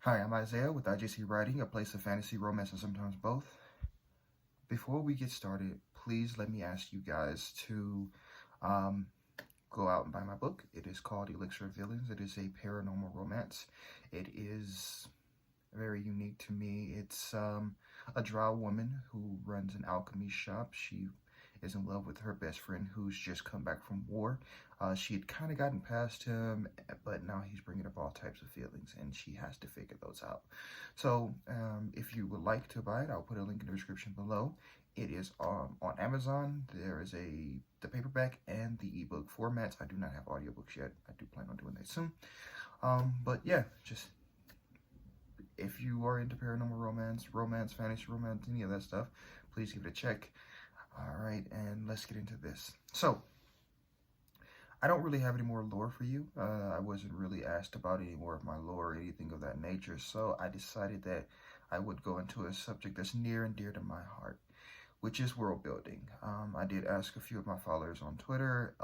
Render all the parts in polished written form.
Hi, I'm Isaiah with IJC Writing, a place of fantasy, romance, and sometimes both. Before we get started, please let me ask you guys to um, go out and buy my book. It is called Elixir of Feelings. It is a paranormal romance. It is very unique to me. It's a drow woman who runs an alchemy shop. She is in love with her best friend who's just come back from war. She had kind of gotten past him, but now he's bringing up all types of feelings, and she has to figure those out. So if you would like to buy it, I'll put a link in the description below. It is on Amazon. There is the paperback and the ebook formats. I do not have audiobooks yet. I do plan on doing that soon. But yeah, just if you are into paranormal romance, fantasy romance, any of that stuff, please give it a check. All right, and let's get into this. So, I don't really have any more lore for you. I wasn't really asked about any more of my lore or anything of that nature, so I decided that I would go into a subject that's near and dear to my heart, which is world building. I did ask a few of my followers on Twitter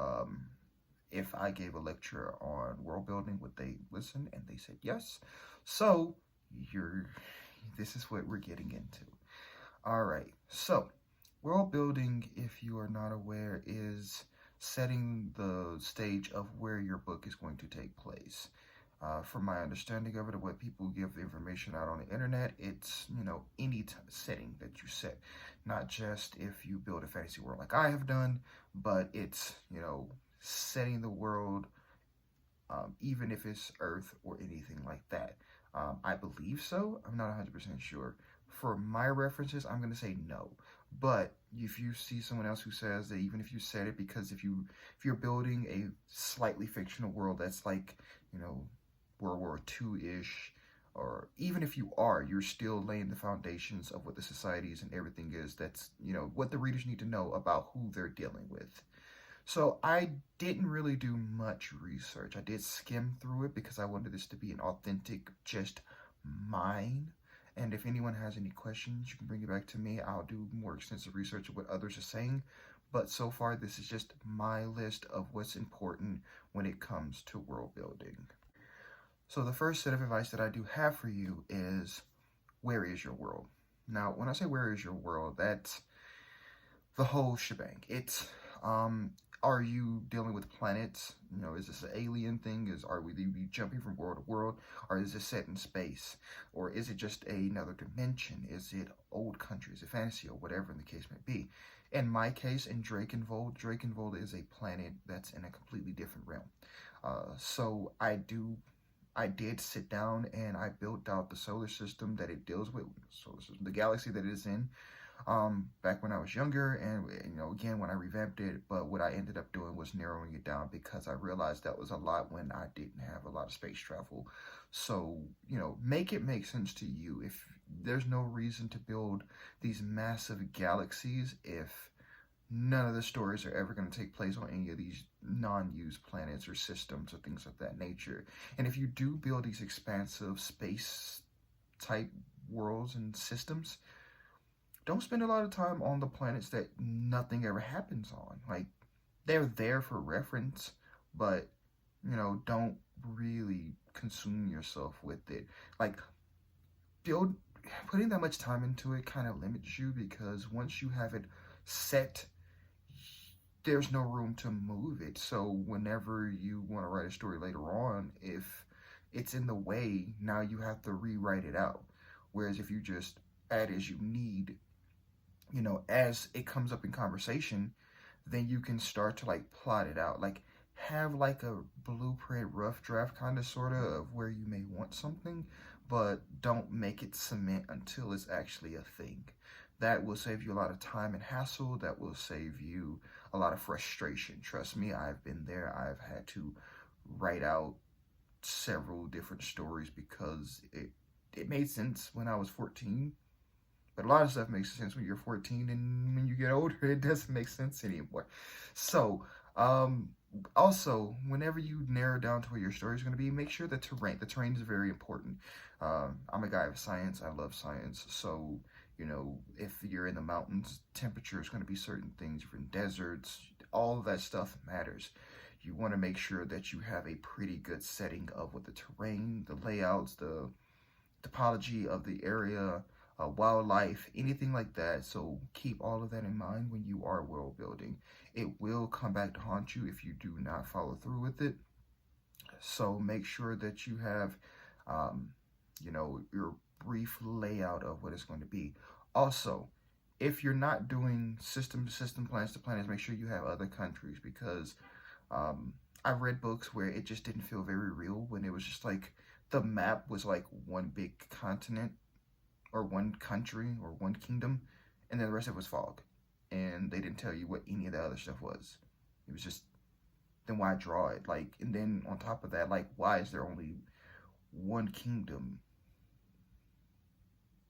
if I gave a lecture on world building, would they listen? And they said yes. So, this is what we're getting into. All right, so world building, if you are not aware, is setting the stage of where your book is going to take place. From my understanding of it, what people give the information out on the internet, it's, any setting that you set. Not just if you build a fantasy world like I have done, but it's, setting the world, even if it's Earth or anything like that. I believe so. I'm not 100% sure. For my references, I'm going to say no. But if you see someone else who says that even if you said it, because if you're building a slightly fictional world that's like, World War II-ish, or even if you're still laying the foundations of what the societies and everything is, that's, what the readers need to know about who they're dealing with. So I didn't really do much research. I did skim through it because I wanted this to be an authentic, just mine. And if anyone has any questions, you can bring it back to me. I'll do more extensive research of what others are saying. But so far, this is just my list of what's important when it comes to world building. So the first set of advice that I do have for you is, where is your world? Now, when I say where is your world, that's the whole shebang. It's, are you dealing with planets? Is this an alien thing? Are we jumping from world to world? Or is it set in space? Or is it just another dimension? Is it old country? Is it fantasy, or whatever the case may be? In my case, in Drakenvold is a planet that's in a completely different realm. So I did sit down and I built out the solar system that it deals with, the galaxy that it is in, back when I was younger, and again when I revamped it. But what I ended up doing was narrowing it down because I realized that was a lot when I didn't have a lot of space travel. So make it make sense to you. If there's no reason to build these massive galaxies if none of the stories are ever going to take place on any of these non-used planets or systems or things of that nature. And if you do build these expansive space type worlds and systems, don't spend a lot of time on the planets that nothing ever happens on. Like, they're there for reference, but, don't really consume yourself with it. Like, putting that much time into it kind of limits you, because once you have it set, there's no room to move it. So whenever you want to write a story later on, if it's in the way, now you have to rewrite it out. Whereas if you just add as you need, as it comes up in conversation, then you can start to like plot it out. Like, have like a blueprint, rough draft kind of sort of where you may want something, but don't make it cement until it's actually a thing. That will save you a lot of time and hassle. That will save you a lot of frustration. Trust me, I've been there. I've had to write out several different stories because it made sense when I was 14. But a lot of stuff makes sense when you're 14, and when you get older, it doesn't make sense anymore. So, also, whenever you narrow down to where your story is going to be, make sure the terrain is very important. I'm a guy of science. I love science. So, if you're in the mountains, temperature is going to be certain things. If you're in deserts, all of that stuff matters. You want to make sure that you have a pretty good setting of what the terrain, the layouts, the topology of the area, wildlife, anything like that. So keep all of that in mind when you are world building. It will come back to haunt you if you do not follow through with it. So make sure that you have, your brief layout of what it's going to be. Also, if you're not doing system to system, plans to plans, make sure you have other countries, because I've read books where it just didn't feel very real when it was just like the map was like one big continent or one country or one kingdom, and then the rest of it was fog, and they didn't tell you what any of the other stuff was. It was just, then why draw it? Like, and then on top of that, like, why is there only one kingdom?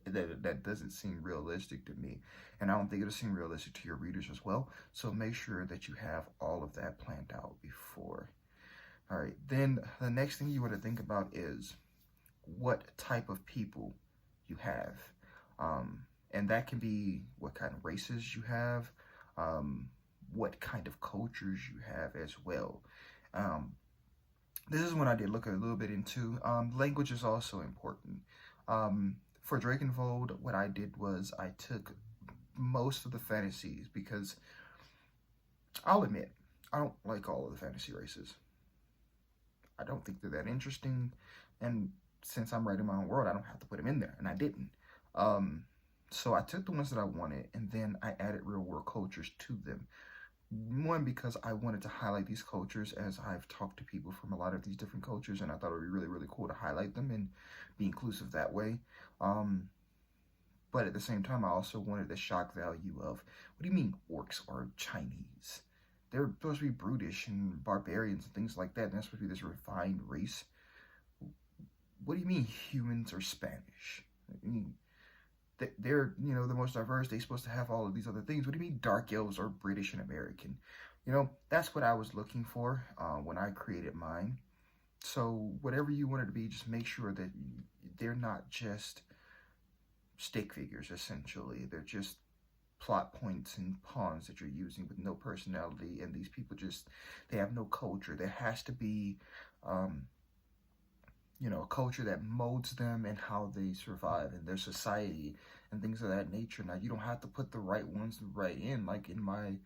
That doesn't seem realistic to me, and I don't think it'll seem realistic to your readers as well. So make sure that you have all of that planned out before. All right, then the next thing you want to think about is what type of people you have, and that can be what kind of races you have, what kind of cultures you have as well. This is what I did look a little bit into. Language is also important. For Drakenfold, what I did was I took most of the fantasies, because I'll admit, I don't like all of the fantasy races. I don't think they're that interesting, and since I'm writing my own world, I don't have to put them in there, and I didn't. So I took the ones that I wanted, and then I added real world cultures to them. One, because I wanted to highlight these cultures, as I've talked to people from a lot of these different cultures, and I thought it would be really, really cool to highlight them and be inclusive that way. But at the same time, I also wanted the shock value of, what do you mean orcs are Chinese? They're supposed to be brutish and barbarians and things like that, and that's supposed to be this refined race. What do you mean humans are Spanish? I mean, they're, the most diverse. They're supposed to have all of these other things. What do you mean dark elves are British and American? That's what I was looking for when I created mine. So whatever you want it to be, just make sure that they're not just stick figures, essentially. They're just plot points and pawns that you're using with no personality, and these people they have no culture. There has to be a culture that molds them and how they survive in their society and things of that nature. Now, you don't have to put the right ones right in, like in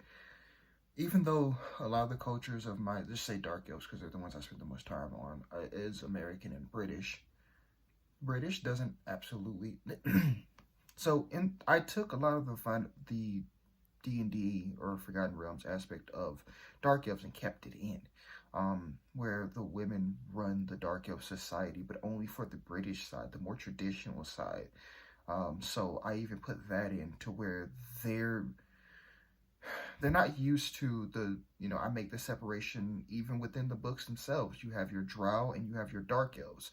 even though a lot of the cultures of just say dark elves, because they're the ones I spend the most time on, is American and British. British doesn't absolutely. So I took a lot of the D&D or Forgotten Realms aspect of dark elves and kept it in. Where the women run the dark elf society, but only for the British side, the more traditional side. So I even put that in to where they're not used to I make the separation even within the books themselves. You have your drow and you have your dark elves.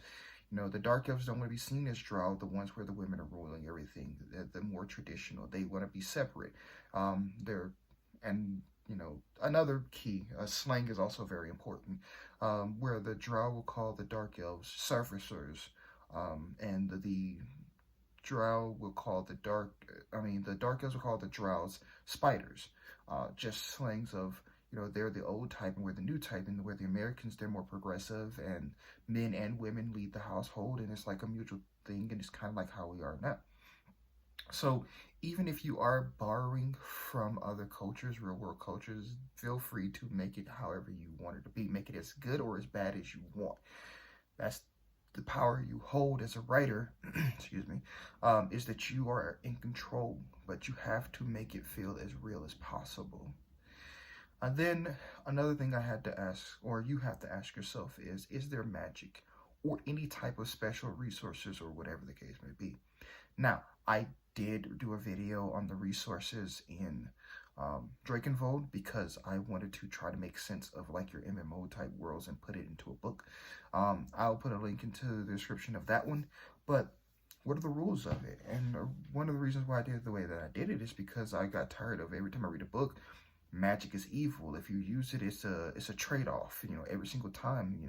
The dark elves don't want to be seen as drow, the ones where the women are ruling everything. The more traditional, they want to be separate. Another key, slang is also very important, where the drow will call the dark elves surfacers, and the drow will call the dark elves will call the drows spiders. Just slangs of, they're the old type and we're the new type, and where the Americans, they're more progressive, and men and women lead the household, and it's like a mutual thing, and it's kind of like how we are now. So even if you are borrowing from other cultures, real world cultures, feel free to make it however you want it to be. Make it as good or as bad as you want. That's the power you hold as a writer, excuse me, is that you are in control, but you have to make it feel as real as possible. And then another thing I had to ask, or you have to ask yourself, is there magic or any type of special resources or whatever the case may be? Now, I did do a video on the resources in Drakenfold, because I wanted to try to make sense of like your MMO type worlds and put it into a book. I'll put a link into the description of that one. But what are the rules of it? And one of the reasons why I did it the way that I did it is because I got tired of every time I read a book, magic is evil. If you use it, it's a trade-off, every single time,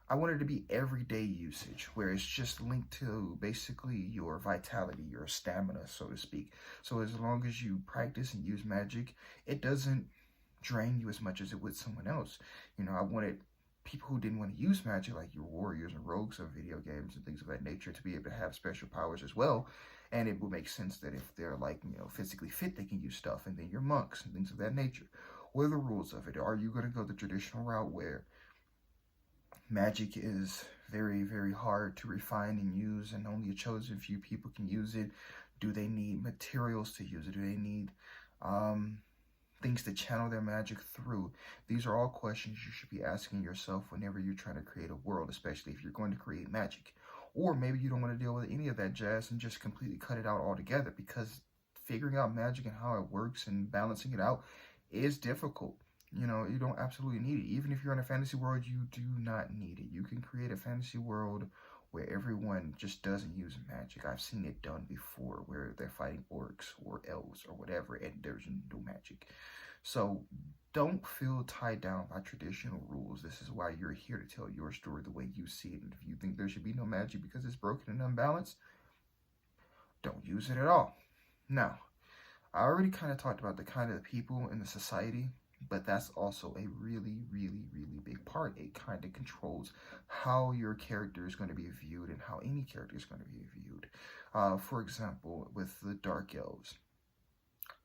I wanted it to be everyday usage, where it's just linked to basically your vitality, your stamina, so to speak. So as long as you practice and use magic, it doesn't drain you as much as it would someone else. I wanted people who didn't want to use magic, like your warriors and rogues of video games and things of that nature, to be able to have special powers as well. And it would make sense that if they're like, physically fit, they can use stuff. And then your monks and things of that nature. What are the rules of it? Are you going to go the traditional route where magic is very, very hard to refine and use, and only a chosen few people can use it? Do they need materials to use it? Do they need things to channel their magic through? These are all questions you should be asking yourself whenever you're trying to create a world, especially if you're going to create magic. Or maybe you don't want to deal with any of that jazz and just completely cut it out altogether, because figuring out magic and how it works and balancing it out is difficult. You don't absolutely need it. Even if you're in a fantasy world, you do not need it. You can create a fantasy world where everyone just doesn't use magic. I've seen it done before, where they're fighting orcs or elves or whatever, and there's no magic. So don't feel tied down by traditional rules. This is why you're here, to tell your story the way you see it. And if you think there should be no magic because it's broken and unbalanced, don't use it at all. Now, I already kind of talked about the kind of people in the society, but that's also a really, really, really big part. It kind of controls how your character is going to be viewed and how any character is going to be viewed. For example, with the Dark Elves,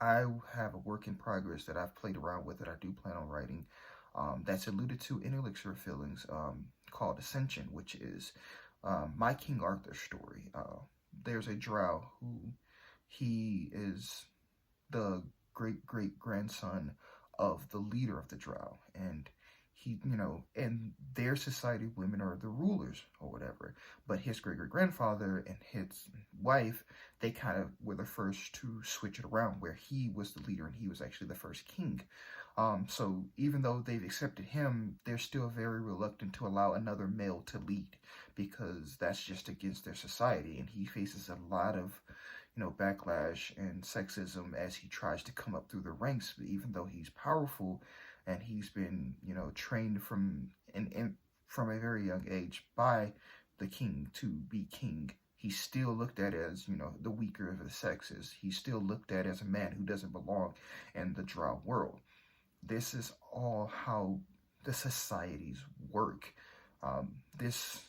I have a work in progress that I've played around with that I do plan on writing, that's alluded to in Elixir of Feelings, called Ascension, which is my King Arthur story. There's a drow who he is the great-great-grandson of the leader of the drow, and he, in their society, women are the rulers or whatever. But his great-great-grandfather and his wife, they kind of were the first to switch it around, where he was the leader and he was actually the first king. So even though they've accepted him, they're still very reluctant to allow another male to lead, because that's just against their society, and he faces a lot of backlash and sexism as he tries to come up through the ranks. Even though he's powerful and he's been, trained from a very young age by the king to be king, he's still looked at as, the weaker of the sexes. He's still looked at as a man who doesn't belong in the drow world. This is all how the societies work. This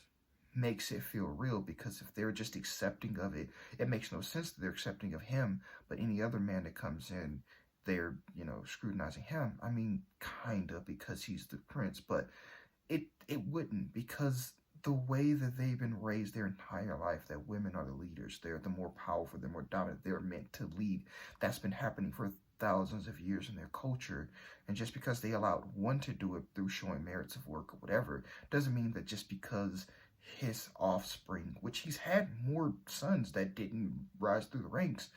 makes it feel real, because if they're just accepting of it, it makes no sense that they're accepting of him, but any other man that comes in, they're, scrutinizing him. I mean, kind of, because he's the prince, but it wouldn't, because the way that they've been raised their entire life, that women are the leaders, they're the more powerful, they're more dominant, they're meant to lead. That's been happening for thousands of years in their culture, and just because they allowed one to do it through showing merits of work or whatever, doesn't mean that just because his offspring, which he's had more sons that didn't rise through the ranks,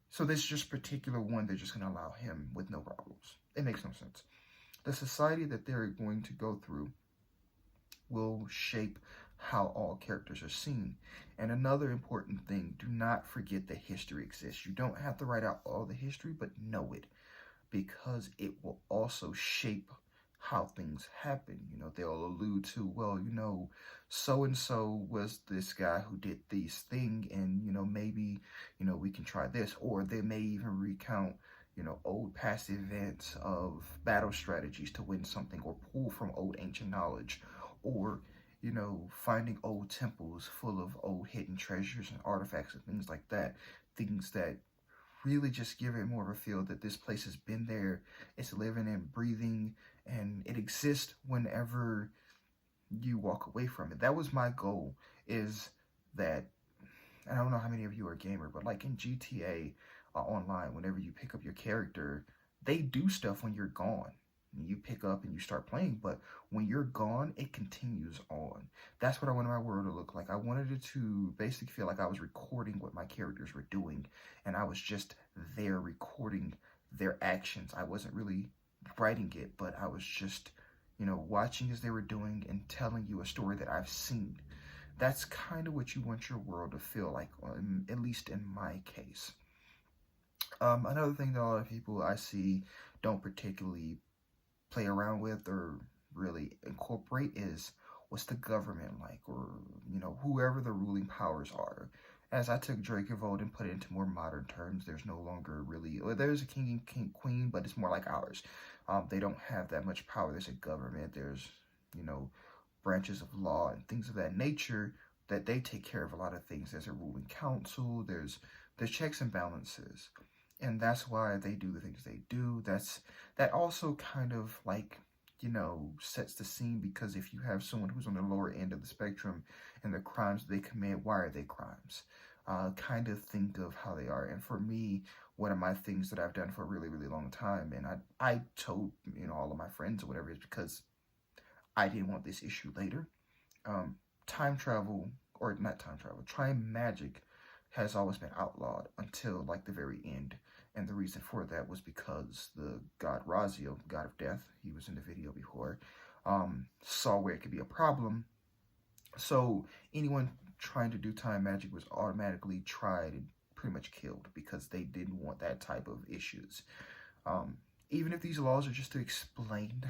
so this just particular one, they're just going to allow him with no problems. It makes no sense. The society that they're going to go through will shape how all characters are seen. And another important thing, do not forget that history exists. You don't have to write out all the history, but know it, because it will also shape how things happen. They'll allude to, well, so-and-so was this guy who did this thing, and, maybe, we can try this. Or they may even recount, old past events of battle strategies to win something, or pull from old ancient knowledge, or, finding old temples full of old hidden treasures and artifacts and things like that. Things that really just give it more of a feel that this place has been there, it's living and breathing, and it exists whenever you walk away from it. That was my goal, is that, I don't know how many of you are a gamer, but like in GTA Online, whenever you pick up your character, they do stuff when you're gone. You pick up and you start playing, but when you're gone, it continues on. That's what I wanted my world to look like. I wanted it to basically feel like I was recording what my characters were doing, and I was just there recording their actions. I wasn't really writing it, but I was just, watching as they were doing and telling you a story that I've seen. That's kind of what you want your world to feel like, at least in my case. Another thing that a lot of people I see don't particularly play around with or really incorporate is, what's the government like, or whoever the ruling powers are. As I took Dracovold and put it into more modern terms, there's no longer really, well, there's a king and queen, but it's more like ours. They don't have that much power. There's a government, there's branches of law and things of that nature, that they take care of a lot of things. There's a ruling council, there's checks and balances. And that's why they do the things they do. That also kind of like, sets the scene, because if you have someone who's on the lower end of the spectrum and the crimes they commit, why are they crimes? Kind of think of how they are. And for me, one of my things that I've done for a really, really long time, and I told, all of my friends or whatever, is because I didn't want this issue later. Time travel, or not time travel, time magic has always been outlawed until like the very end. And the reason for that was because the god Razio, god of death, he was in the video before, saw where it could be a problem. So anyone trying to do time magic was automatically tried and pretty much killed, because they didn't want that type of issues. Even if these laws are just to explain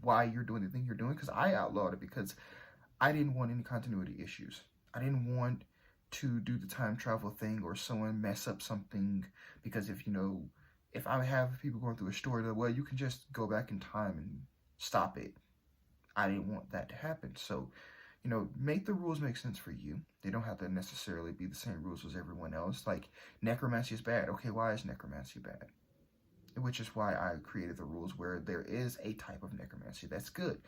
why you're doing the thing you're doing, because I outlawed it because I didn't want any continuity issues. I didn't want to do the time travel thing or someone mess up something, because if I have people going through a story that, well, you can just go back in time and stop it. I didn't want that to happen. So, make the rules make sense for you. They don't have to necessarily be the same rules as everyone else. Like, necromancy is bad. Okay, why is necromancy bad? Which is why I created the rules where there is a type of necromancy that's good.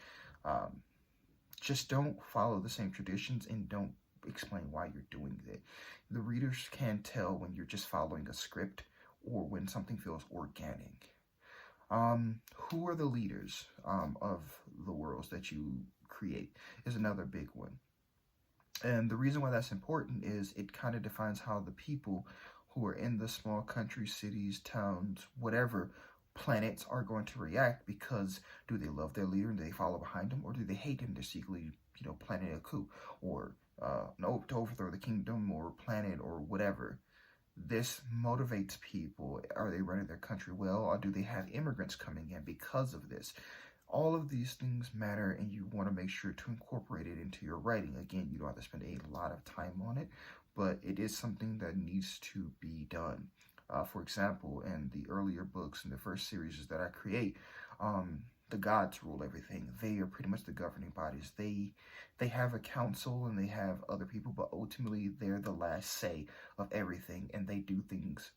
Just don't follow the same traditions and don't explain why you're doing it. The readers can tell when you're just following a script or when something feels organic. Who are the leaders of the worlds that you create is another big one. And the reason why that's important is it kind of defines how the people who are in the small country, cities, towns, whatever planets are going to react, because do they love their leader and do they follow behind him, or do they hate him? They're secretly, planning a coup, or to overthrow the kingdom or planet or whatever. This motivates people. Are they running their country well, or do they have immigrants coming in because of this? All of these things matter, and you want to make sure to incorporate it into your writing. Again, you don't have to spend a lot of time on it, but it is something that needs to be done. For example, in the earlier books, in the first series that I create, the gods rule everything. They are pretty much the governing bodies. They have a council and they have other people, but ultimately they're the last say of everything, and they do things,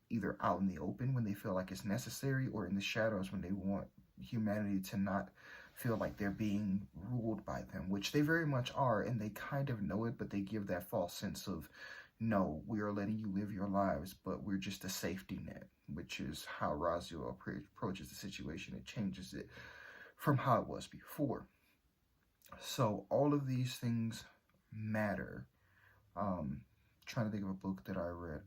either out in the open when they feel like it's necessary, or in the shadows when they want humanity to not feel like they're being ruled by them, which they very much are, and they kind of know it, but they give that false sense of, no, we are letting you live your lives, but we're just a safety net, which is how Razio approaches the situation. It changes it from how it was before. So all of these things matter. Trying to think of a book that I read.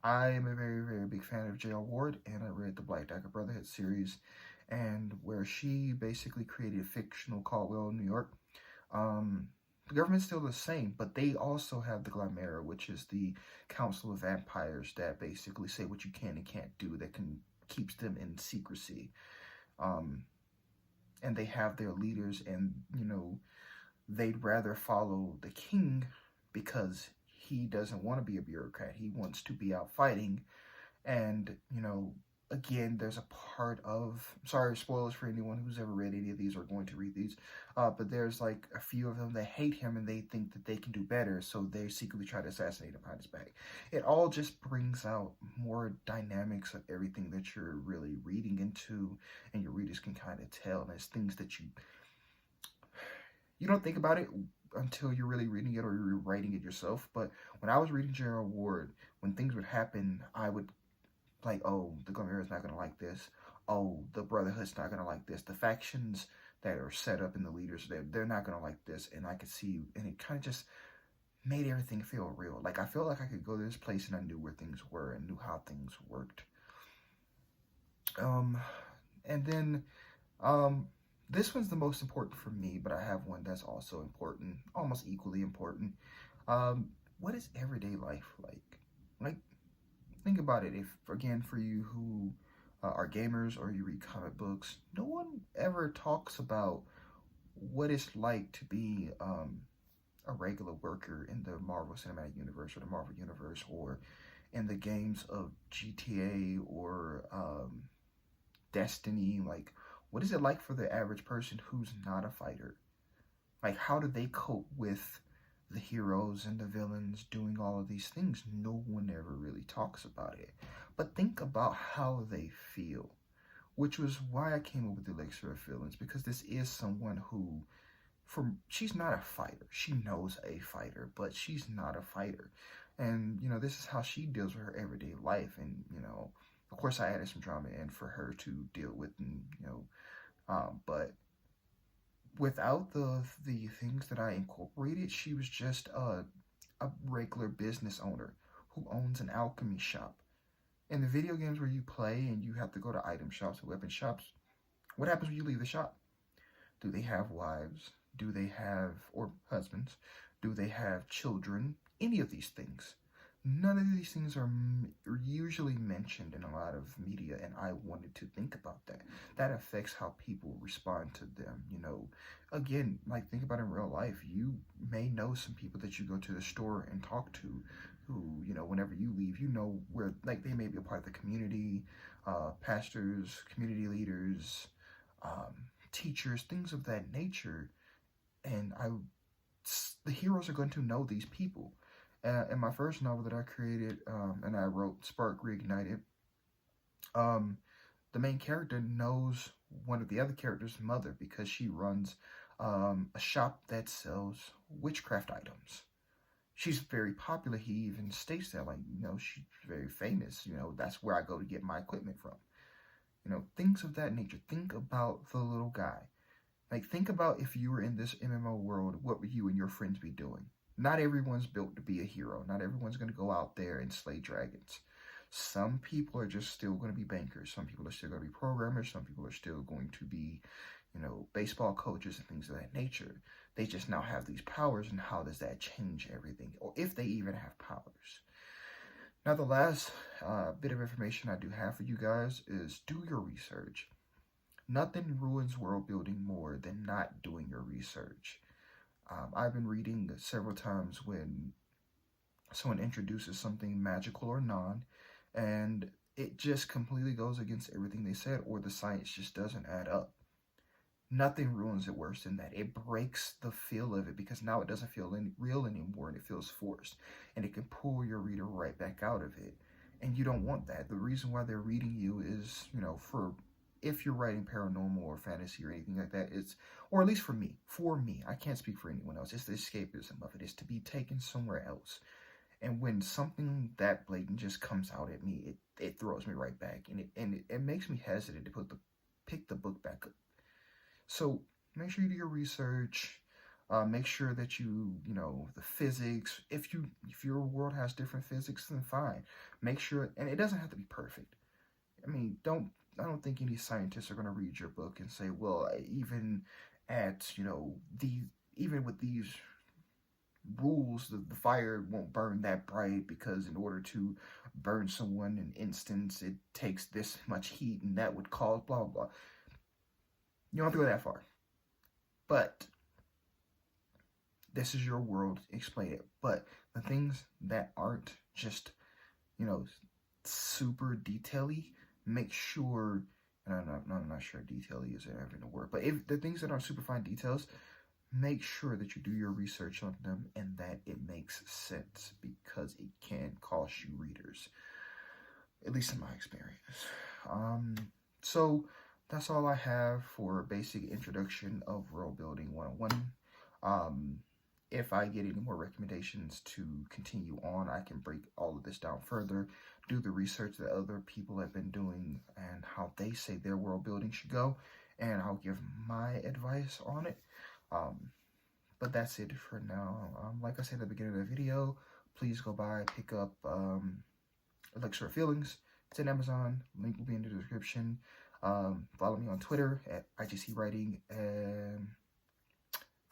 I am a very, very big fan of J.L. Ward, and I read the Black Dagger Brotherhood series, and where she basically created a fictional Caldwell, New York. The government's still the same, but they also have the Glamera, which is the Council of Vampires that basically say what you can and can't do, that keeps them in secrecy. And they have their leaders, and, they'd rather follow the king because he doesn't want to be a bureaucrat. He wants to be out fighting. And, again, there's a part of, sorry, spoilers for anyone who's ever read any of these or going to read these, but there's like a few of them that hate him and they think that they can do better, so they secretly try to assassinate him behind his back. It all just brings out more dynamics of everything that you're really reading into, and your readers can kind of tell. And it's things that you don't think about it until you're really reading it or you're writing it yourself. But when I was reading J.R. Ward, when things would happen, I would like, oh, the Glamera is not going to like this. Oh, the Brotherhood's not going to like this. The factions that are set up and the leaders, they're not going to like this. And I could see, and it kind of just made everything feel real. Like, I felt like I could go to this place and I knew where things were and knew how things worked. And then, this one's the most important for me, but I have one that's also important, almost equally important. What is everyday life like? Like, think about it. If, again, for you who are gamers or you read comic books, no one ever talks about what it's like to be a regular worker in the Marvel Cinematic Universe or the Marvel Universe, or in the games of GTA or Destiny. Like, What is it like for the average person who's not a fighter? Like, how do they cope with the heroes and the villains doing all of these things? No one ever really talks about it. But think about how they feel, which was why I came up with Elixir of Feelings, because this is someone who, she's not a fighter. She knows a fighter, but she's not a fighter. And, this is how she deals with her everyday life. And, of course I added some drama in for her to deal with, and, but without the things that I incorporated, she was just a regular business owner who owns an alchemy shop. In the video games where you play and you have to go to item shops or weapon shops, what happens when you leave the shop? Do they have wives? Do they have, or husbands? Do they have children? Any of these things. None of these things are usually mentioned in a lot of media, and I wanted to think about that. That affects how people respond to them, Again, like, think about in real life. You may know some people that you go to the store and talk to who, whenever you leave, where, like, they may be a part of the community, pastors, community leaders, teachers, things of that nature. And the heroes are going to know these people. In my first novel that I created and I wrote, Spark Reignited, the main character knows one of the other characters' mother because she runs a shop that sells witchcraft items. She's very popular. He even states that, like, she's very famous. That's where I go to get my equipment from. Things of that nature. Think about the little guy. Like, think about if you were in this MMO world, what would you and your friends be doing? Not everyone's built to be a hero. Not everyone's going to go out there and slay dragons. Some people are just still going to be bankers. Some people are still going to be programmers. Some people are still going to be, baseball coaches and things of that nature. They just now have these powers, and how does that change everything? Or if they even have powers. Now, the last bit of information I do have for you guys is do your research. Nothing ruins world building more than not doing your research. I've been reading several times when someone introduces something magical or non, and it just completely goes against everything they said, or the science just doesn't add up. Nothing ruins it worse than that. It breaks the feel of it, because now it doesn't feel real anymore, and it feels forced, and it can pull your reader right back out of it. And you don't want that. The reason why they're reading you is, if you're writing paranormal or fantasy or anything like that, or at least for me, I can't speak for anyone else. It's the escapism of it. It's to be taken somewhere else. And when something that blatant just comes out at me, it throws me right back, and it makes me hesitant to pick the book back up. So make sure you do your research. Make sure that the physics. If your world has different physics, then fine. Make sure, and it doesn't have to be perfect. I mean, I don't think any scientists are going to read your book and say, well, even at, even with these rules, the fire won't burn that bright, because in order to burn someone in instance, it takes this much heat, and that would cause blah, blah, blah. You don't have to go that far. But this is your world. Explain it. But the things that aren't just, super detail-y, make sure, and I'm not sure detail-y is ever a word, but if the things that are super fine details, make sure that you do your research on them and that it makes sense, because it can cost you readers, at least in my experience. So that's all I have for a basic introduction of World Building 101. If I get any more recommendations to continue on, I can break all of this down further, do the research that other people have been doing and how they say their world building should go, and I'll give my advice on it. But that's it for now. Like I said at the beginning of the video, please go by, pick up Elixir of Feelings. It's in Amazon. Link will be in the description. Follow me on Twitter at IJC Writing, and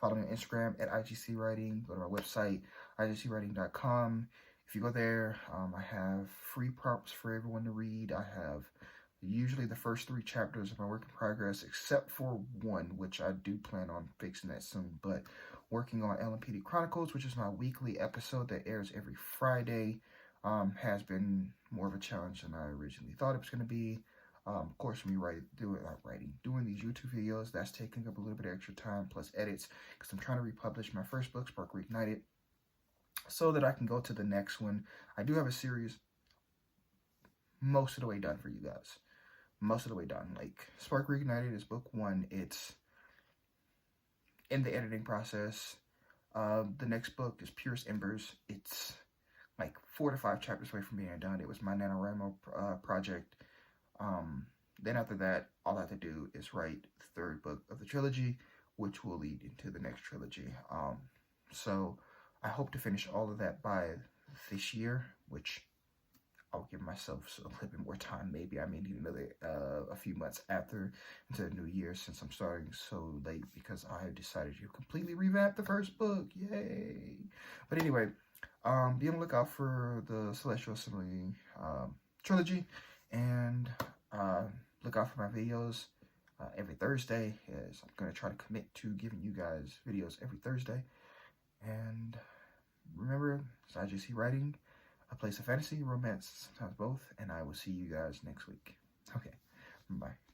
follow me on Instagram at IJC Writing. Go to my website, IJCWriting.com. If you go there, I have free prompts for everyone to read. I have usually the first 3 chapters of my work in progress, except for one, which I do plan on fixing that soon. But working on LMPD Chronicles, which is my weekly episode that airs every Friday, has been more of a challenge than I originally thought it was going to be. Of course, me doing these YouTube videos, that's taking up a little bit of extra time plus edits because I'm trying to republish my first book, Spark Reignited, so that I can go to the next one. I do have a series most of the way done for you guys. Most of the way done. Like, Spark Reignited is book 1. It's in the editing process. The next book is Purest Embers. It's like 4 to 5 chapters away from being done. It was my NaNoWriMo project. Then after that, all I have to do is write the 3rd book of the trilogy, which will lead into the next trilogy. So I hope to finish all of that by this year, which I'll give myself a little bit more time. Maybe I may need another a few months after into the new year, since I'm starting so late because I decided to completely revamp the first book. Yay! But anyway, be on the lookout for the Celestial Assembly trilogy, and look out for my videos every Thursday, as I'm going to try to commit to giving you guys videos every Thursday. And remember, it's IJC Writing, a place of fantasy, romance, sometimes both, and I will see you guys next week. Okay, bye.